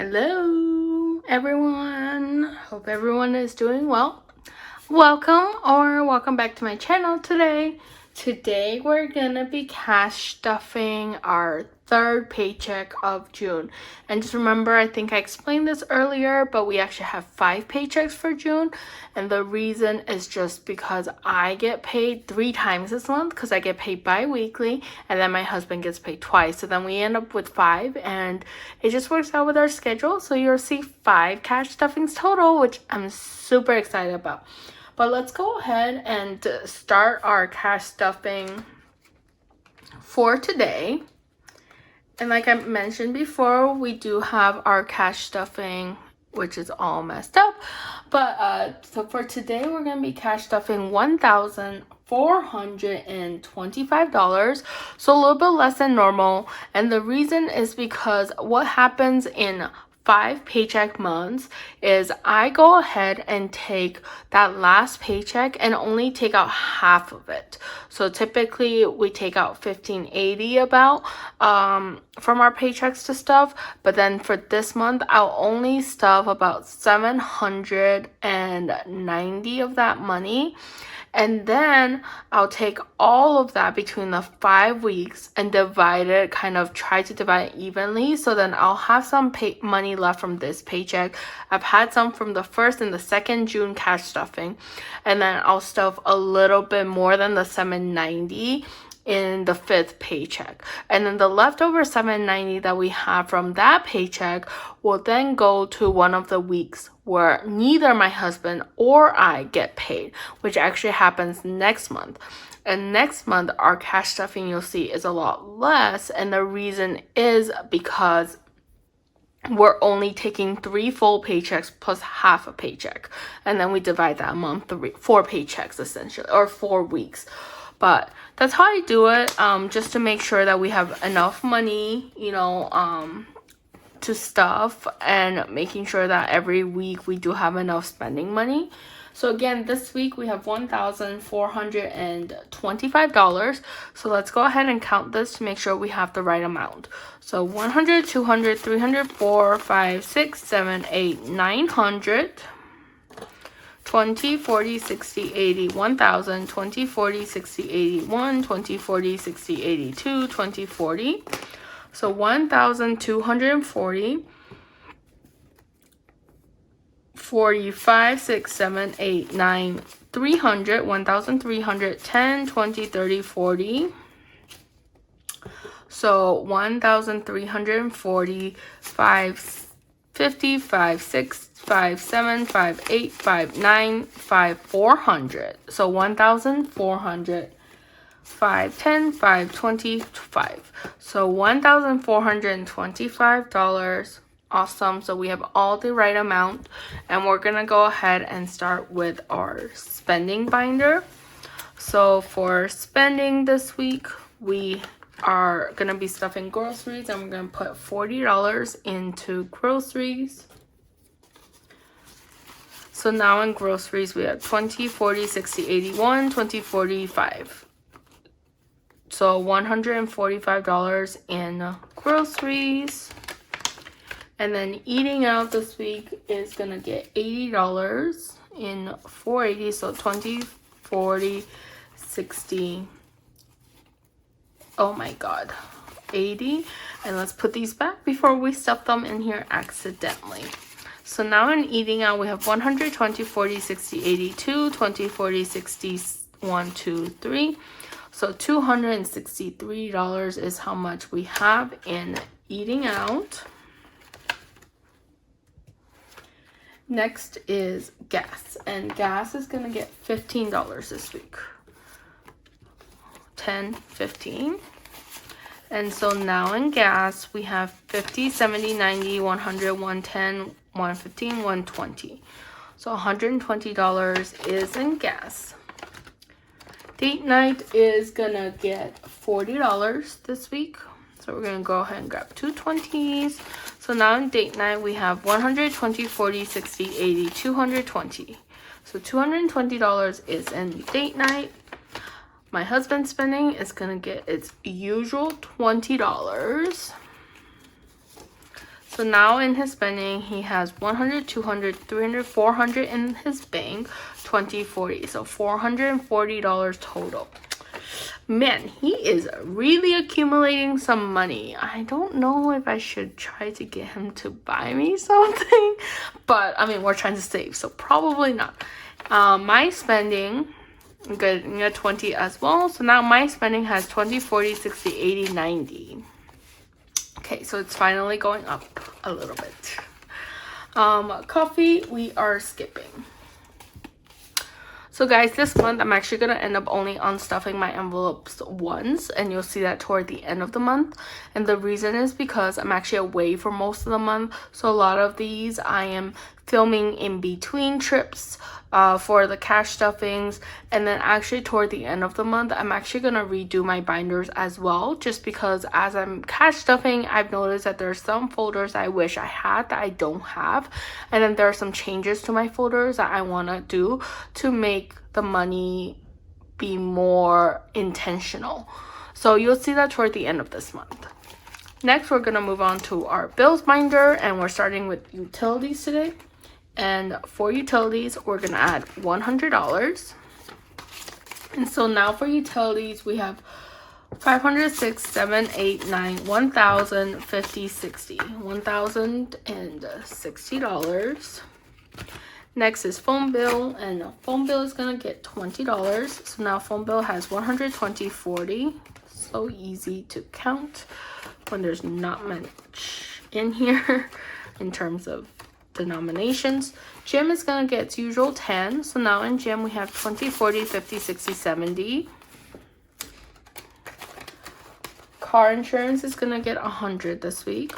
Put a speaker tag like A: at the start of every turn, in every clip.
A: Hello everyone, hope everyone is doing well. Welcome back to my channel today. Today we're gonna be cash stuffing our third paycheck of June. And just remember, I think I explained this earlier, but we actually have 5 paychecks for June. And the reason is just because I get paid 3 times this month because I get paid bi-weekly and then my husband gets paid twice. So then we end up with 5 and it just works out with our schedule. So you'll see 5 cash stuffings total, which I'm super excited about. But let's go ahead and start our cash stuffing for today. And like I mentioned before, we do have our cash stuffing, which is all messed up. But so for today, we're going to be cash stuffing $1,425. So a little bit less than normal. And the reason is because what happens in 5 paycheck months is I go ahead and take that last paycheck and only take out half of it. So typically we take out $1,580 about from our paychecks to stuff, but then for this month I'll only stuff about $790 of that money. And then I'll take all of that between the 5 weeks and divide it, try to divide it evenly. So then I'll have some money left from this paycheck. I've had some from the 1st and the 2nd June cash stuffing. And then I'll stuff a little bit more than the $790 in the 5th paycheck. And then the leftover $790 that we have from that paycheck will then go to one of the weeks where neither my husband or I get paid, which actually happens next month. And next month, our cash stuffing, you'll see, is a lot less. And the reason is because we're only taking 3 full paychecks plus half a paycheck. And then we divide that among 4 paychecks, essentially, or 4 weeks. But that's how I do it, just to make sure that we have enough money, to stuff, and making sure that every week we do have enough spending money. So again, this week we have $1,425. So let's go ahead and count this to make sure we have the right amount. So 100, 200, 300, 4, 5, 6, 7, 8, 900. 20, 40, 60, 80, 1,000, 20, 40, 60, 81, 20, 40, 60, 82, 20, 40. So 1,240, 45, 6, 7, 8, 9, 300, 1,300, 10, 20, 30, 40. So 1,340, 5, 50, 5, 6, 5, 7, 5, 8, 5, 9, 5, 400. So 1,400, 5, 10, 5, 20, 5. So $1,425. Awesome. So we have all the right amount. And we're going to go ahead and start with our spending binder. So for spending this week, we are going to be stuffing groceries. And we're going to put $40 into groceries. So now in groceries, we have 20, 40, 60, 81, 20, 45. So $145 in groceries. And then eating out this week is going to get $80 in 480. So 20, 40, 60. Oh my God. 80. And let's put these back before we stuff them in here accidentally. So now in eating out, we have 100, 20, 40, 60, 82, 20, 40, 60, 1, 2, 3. So $263 is how much we have in eating out. Next is gas. And gas is going to get $15 this week. 10, 15. And so now in gas, we have 50, 70, 90, 100, 110, 115, 120. So $120 is in gas. Date night is gonna get $40 this week. So we're gonna go ahead and grab 2 20s. So now in date night, we have 100, 20, 40, 60, 80, 220. So $220 is in date night. My husband's spending is gonna get its usual $20. So now in his spending, he has 100, 200, 300, 400 in his bank, 20, 40. So $440 total. Man, he is really accumulating some money. I don't know if I should try to get him to buy me something, but I mean, we're trying to save, so probably not. My spending, I'm getting a 20 as well. So now my spending has 20, 40, 60, 80, 90. Okay, so it's finally going up a little bit. Coffee, we are skipping. So guys, this month I'm actually going to end up only unstuffing my envelopes once, and you'll see that toward the end of the month. And the reason is because I'm actually away for most of the month, so a lot of these I am filming in between trips for the cash stuffings. And then actually toward the end of the month, I'm actually going to redo my binders as well, just because as I'm cash stuffing, I've noticed that there's some folders I wish I had that I don't have, and then there are some changes to my folders that I want to do to make the money be more intentional. So you'll see that toward the end of this month. Next, we're going to move on to our bills binder, and we're starting with utilities today. And for utilities, we're going to add $100. And so now for utilities, we have 500, 6, 7, 8, 9, 1,000, 50, 60. $1,060. Next is phone bill, and phone bill is going to get $20. So now phone bill has 120, 40. So easy to count when there's not much in here in terms of denominations. Gym is going to get its usual 10. So now in gym we have 20, 40, 50, 60, 70. Car insurance is going to get 100 this week.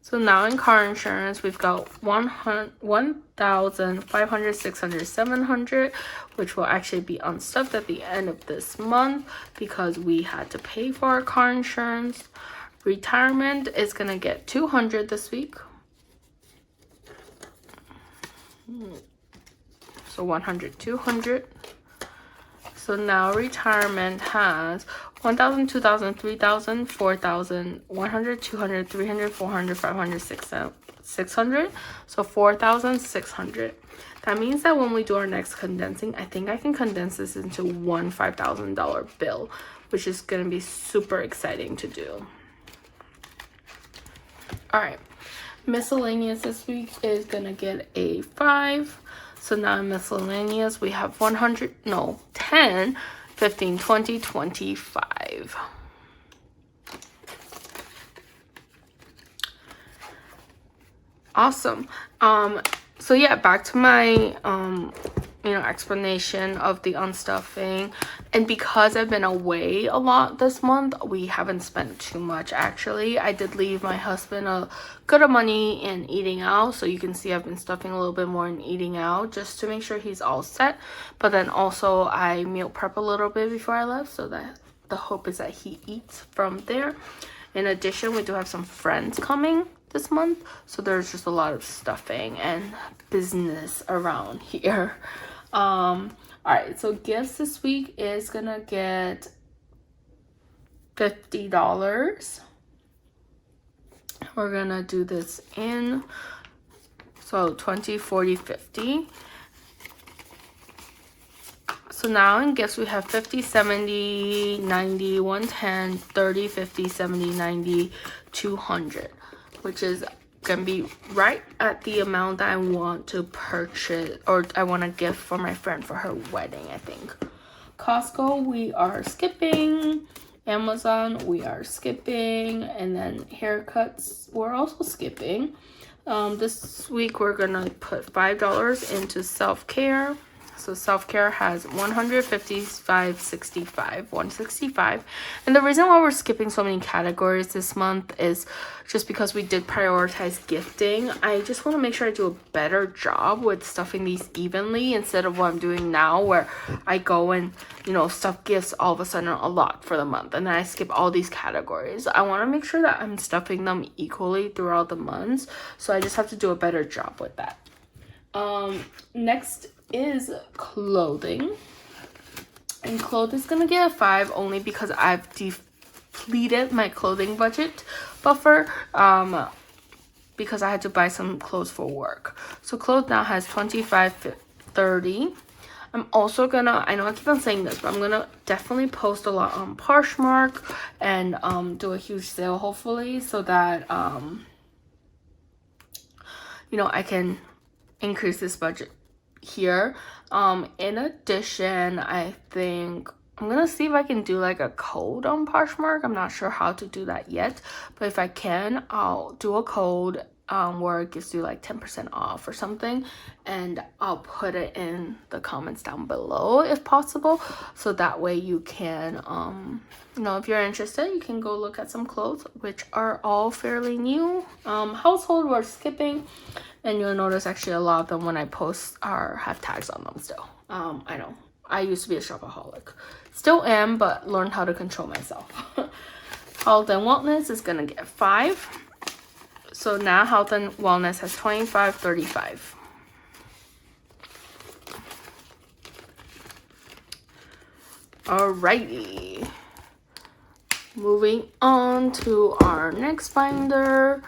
A: So now in car insurance, we've got 1,500, 600, 700, which will actually be unstuffed at the end of this month because we had to pay for our car insurance. Retirement is going to get 200 this week. So 100, 200. So now retirement has 1,000, 2,000, 3,000, 4,000, 100, 200, 300, 400, 500, 600. So 4,600. That means that when we do our next condensing, I think I can condense this into one $5,000 bill, which is going to be super exciting to do. All right. Miscellaneous this week is going to get a 5. So now in miscellaneous, we have 10, 15, 20, 25. Awesome. So yeah, back to my explanation of the unstuffing. And because I've been away a lot this month, we haven't spent too much actually. I did leave my husband a good of money in eating out, so you can see I've been stuffing a little bit more in eating out just to make sure he's all set. But then also I meal prep a little bit before I left, so that the hope is that he eats from there. In addition, we do have some friends coming this month, so there's just a lot of stuffing and business around here. All right, so gifts this week is gonna get $50. We're gonna do this in 20, 40, 50. So now in gifts we have 50, 70, 90, 110, 30, 50, 70, 90, 200, which is gonna be right at the amount that I want to purchase, or I want to gift for my friend for her wedding, I think. Costco, we are skipping. Amazon, we are skipping. And then haircuts, we're also skipping. This week we're gonna put $5 into self-care. So self-care has 155, 65, 165. And the reason why we're skipping so many categories this month is just because we did prioritize gifting. I just want to make sure I do a better job with stuffing these evenly instead of what I'm doing now, where I go and, stuff gifts all of a sudden a lot for the month. And then I skip all these categories. I want to make sure that I'm stuffing them equally throughout the months. So I just have to do a better job with that. Next is clothing, and clothes is gonna get a 5 only because I've depleted my clothing budget buffer because I had to buy some clothes for work. So clothes now has 25.30. I'm also gonna, I know I keep on saying this, but I'm gonna definitely post a lot on Poshmark and do a huge sale hopefully, so that you know, I can increase this budget here. In addition, I think I'm gonna see if I can do like a code on Poshmark. I'm not sure how to do that yet, but if I can, I'll do a code where it gives you like 10% off or something, and I'll put it in the comments down below if possible, so that way you can you know, if you're interested, you can go look at some clothes, which are all fairly new. Household we're skipping, and you'll notice actually a lot of them when I post have tags on them still. I know I used to be a shopaholic, still am, but learned how to control myself. Health and wellness is gonna get 5. So now health and wellness has 25.35. Alrighty. Moving on to our next binder.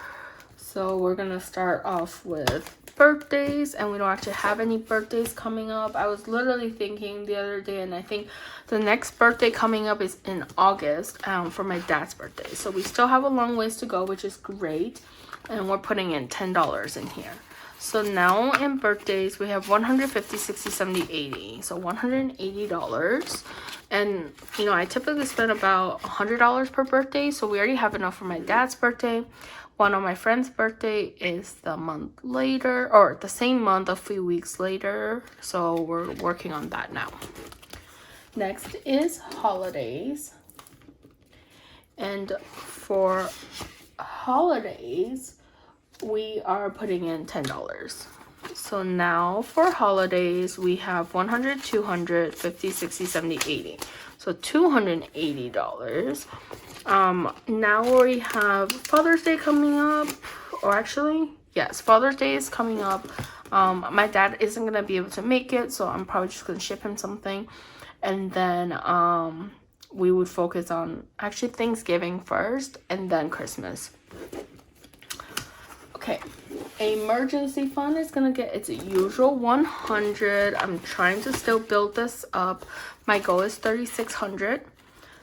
A: So we're gonna start off with birthdays, and we don't actually have any birthdays coming up. I was literally thinking the other day, and I think the next birthday coming up is in August for my dad's birthday. So we still have a long ways to go, which is great. And we're putting in $10 in here. So now in birthdays, we have 150, 60, 70, 80. So $180. And, you know, I typically spend about $100 per birthday. So we already have enough for my dad's birthday. One of my friend's birthday is the month later, or the same month, a few weeks later. So we're working on that now. Next is holidays. And for holidays, we are putting in $10. So now for holidays, we have 100, 200, 50, 60, 70, 80. So $280. Now we have Father's Day coming up, or actually, yes, Father's Day is coming up. My dad isn't gonna be able to make it, so I'm probably just gonna ship him something, and then we would focus on actually Thanksgiving first and then Christmas. Okay, emergency fund is gonna get its usual 100. I'm trying to still build this up. My goal is 3,600.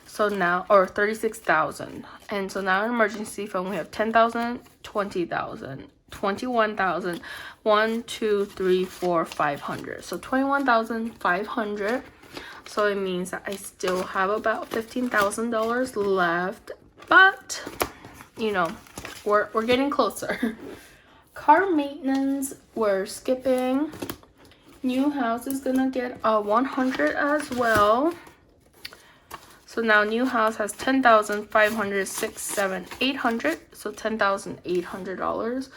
A: So now, or 36,000. And so now in emergency fund, we have 10,000, 20,000, 21,000, 1, 2, 3, 4, 500. So 21,500. So it means that I still have about $15,000 left, but you know, we're getting closer. Car maintenance, we're skipping. New house is gonna get a 100 as well. So now new house has 10,500, 6, 7, 800. So $10,800.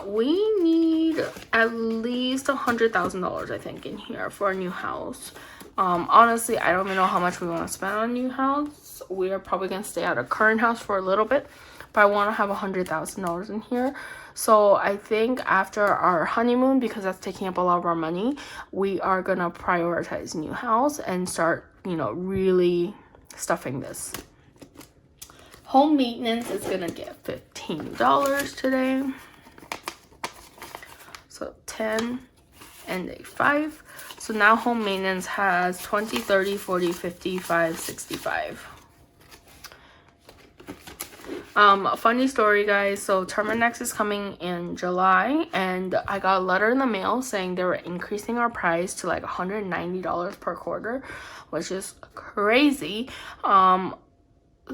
A: We need at least $100,000, I think, in here for a new house. Honestly, I don't even know how much we want to spend on a new house. We are probably gonna stay at our current house for a little bit, but I want to have $100,000 in here. So I think after our honeymoon, because that's taking up a lot of our money, we are gonna prioritize new house and start, you know, really stuffing this. Home maintenance is gonna get $15 today. So 10 and a 5. So now home maintenance has 20, 30, 40, 55, 65. A funny story, guys. So Terminex is coming in July, and I got a letter in the mail saying they were increasing our price to like $190 per quarter, which is crazy.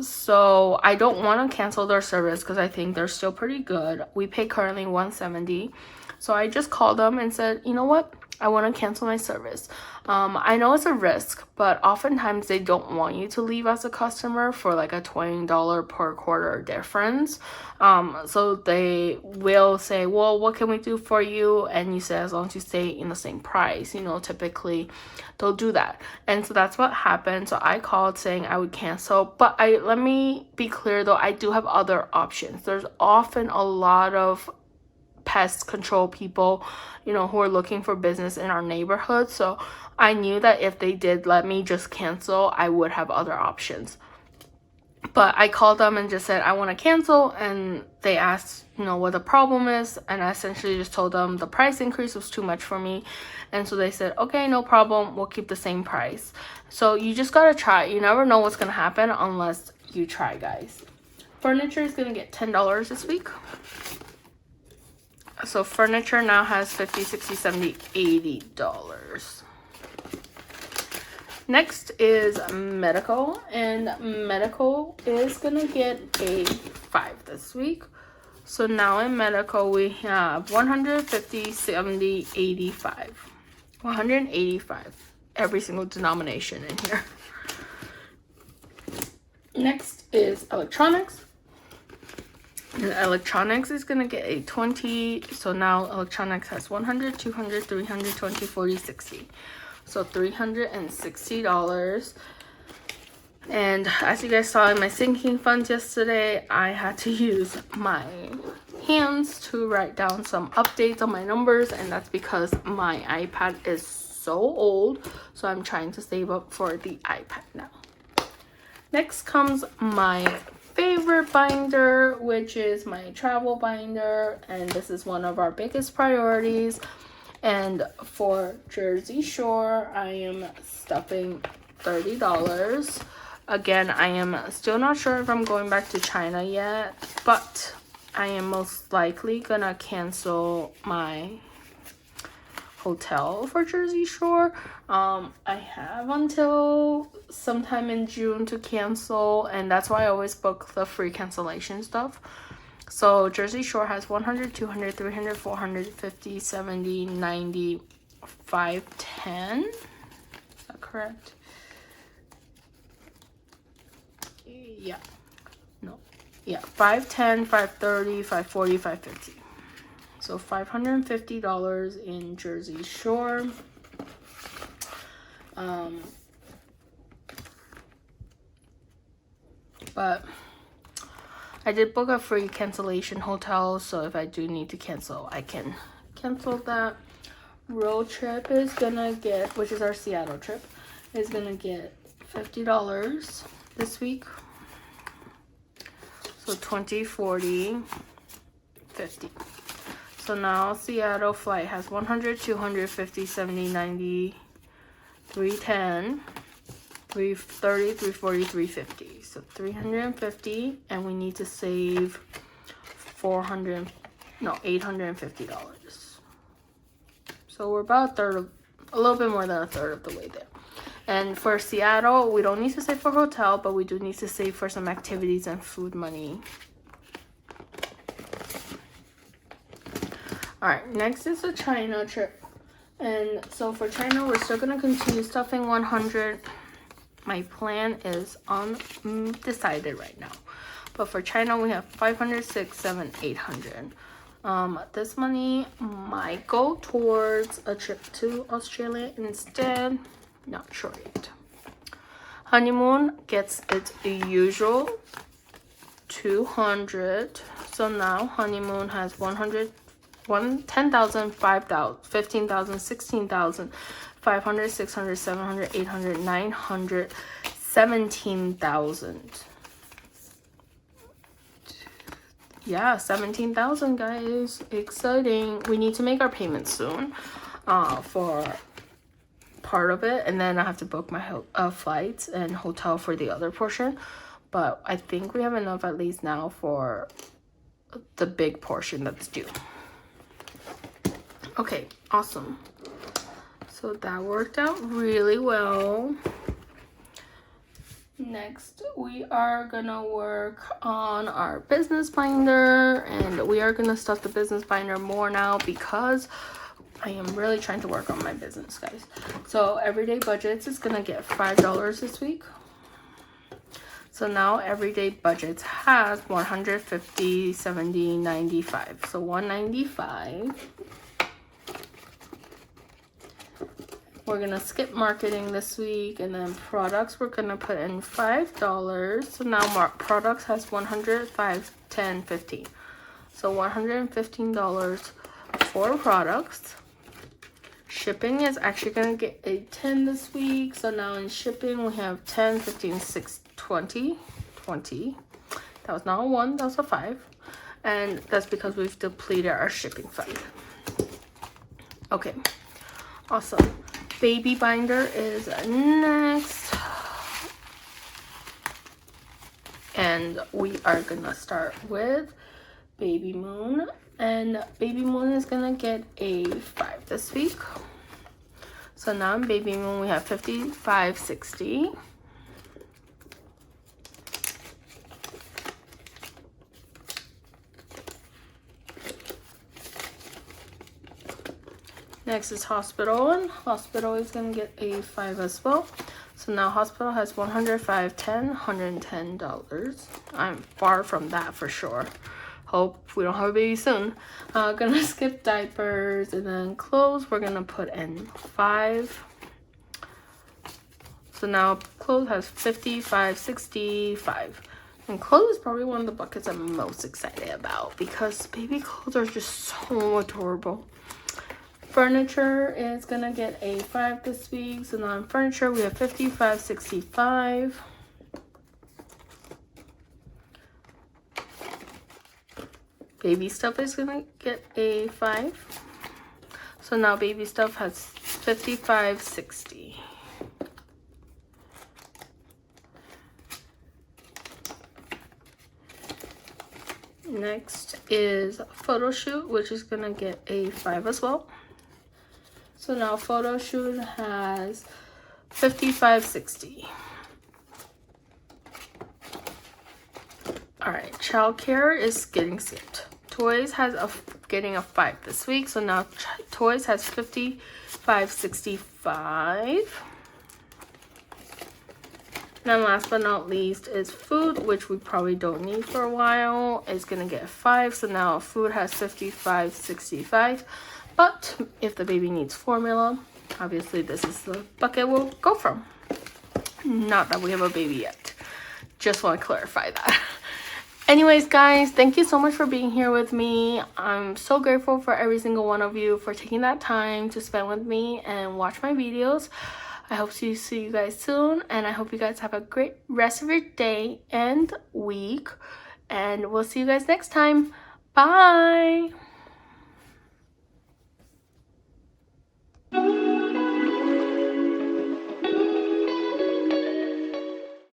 A: So I don't want to cancel their service because I think they're still pretty good. We pay currently $170. So I just called them and said, you know what? I want to cancel my service. I know it's a risk, but oftentimes they don't want you to leave as a customer for like a $20 per quarter difference. So they will say, well, what can we do for you? And you say, as long as you stay in the same price, you know, typically they'll do that. And so that's what happened. So I called saying I would cancel, but let me be clear though, I do have other options. There's often a lot of pest control people, you know, who are looking for business in our neighborhood. So I knew that if they did let me just cancel, I would have other options. But I called them and just said I want to cancel, and they asked, you know, what the problem is, and I essentially just told them the price increase was too much for me, and so they said, okay, no problem, we'll keep the same price. So you just gotta try. You never know what's gonna happen unless you try, guys. Furniture is gonna get $10 this week. So furniture now has $50, $60, $70, $80. Next is medical, and medical is gonna get a 5 this week. So now in medical we have 150, 70, 85. 185. Every single denomination in here. Next is electronics. And electronics is gonna get a 20. So now electronics has 100, 200, 300, 20, 40, 60. So $360. And as you guys saw in my sinking funds yesterday, I had to use my hands to write down some updates on my numbers, and that's because my iPad is so old. So I'm trying to save up for the iPad now. Next comes my favorite binder, which is my travel binder, and this is one of our biggest priorities. And for Jersey Shore, I am stuffing $30. Again, I am still not sure if I'm going back to China yet, but I am most likely gonna cancel my hotel for Jersey Shore. I have until sometime in June to cancel, and that's why I always book the free cancellation stuff. So Jersey Shore has 100, 200, 300, 450, 70, 90, 510. Is that correct? Yeah. No. Yeah, 510, 530, 540, 550. So $550 in Jersey Shore. But I did book a free cancellation hotel, so if I do need to cancel, I can cancel that. Road trip is gonna get, which is our Seattle trip, is gonna get $50 this week. So 20, 40, 50. So now Seattle flight has 100, 200, 50, 70, 90, 310, 330, 340, 350. So 350, and we need to save $850. So we're about a little bit more than a third of the way there. And for Seattle, we don't need to save for hotel, but we do need to save for some activities and food money. Alright, next is the China trip. And so for China, we're still going to continue stuffing 100. My plan is undecided right now. But for China, we have 500, 6, 7, 800. This money might go towards a trip to Australia instead. Not sure yet. Honeymoon gets its usual 200. So now honeymoon has 100, 10,000, 5,000, 15,000, 16,000, 500, 600, 700, 800, 900, 17,000. Yeah, 17,000, guys. Exciting. We need to make our payments soon for part of it, and then I have to book my flights and hotel for the other portion. But I think we have enough at least now for the big portion that's due. Okay, awesome. So that worked out really well. Next, we are gonna work on our business binder, and we are gonna stuff the business binder more now because I am really trying to work on my business, guys. So everyday budgets is gonna get $5 this week. So now everyday budgets has 150, 70, 95. So 195. We're gonna skip marketing this week, and then products we're gonna put in $5. So now products has 100, 5, 10, 15. So $115 for products. Shipping is actually gonna get a 10 this week. So now in shipping we have 10, 15, 6, 20. $1.20. That was not a 1, that was a 5. And that's because we've depleted our shipping fund. Okay, awesome. Baby binder is next. And we are gonna start with Baby Moon. And Baby Moon is gonna get a 5 this week. So now in Baby Moon we have $55.60. Next is Hospital, and Hospital is gonna get a 5 as well. So now Hospital has $105.10, $110. I'm far from that for sure. Hope we don't have a baby soon. Gonna skip diapers, and then clothes we're gonna put in 5. So now clothes has $55.65. And clothes is probably one of the buckets I'm most excited about because baby clothes are just so adorable. Furniture is gonna get a 5 this week. So now on furniture we have $55.65. Baby stuff is gonna get a 5. So now baby stuff has $55.60. Next is photo shoot, which is gonna get a 5 as well. So now photo shoot has $55.60. All right, childcare is getting skipped. Toys has getting a 5 this week. So now toys has $55.65. And last but not least is food, which we probably don't need for a while. It's gonna get a 5. So now food has $55.65. But if the baby needs formula, obviously this is the bucket we'll go from. Not that we have a baby yet. Just want to clarify that. Anyways, guys, thank you so much for being here with me. I'm so grateful for every single one of you for taking that time to spend with me and watch my videos. I hope to see you guys soon, and I hope you guys have a great rest of your day and week. And we'll see you guys next time. Bye!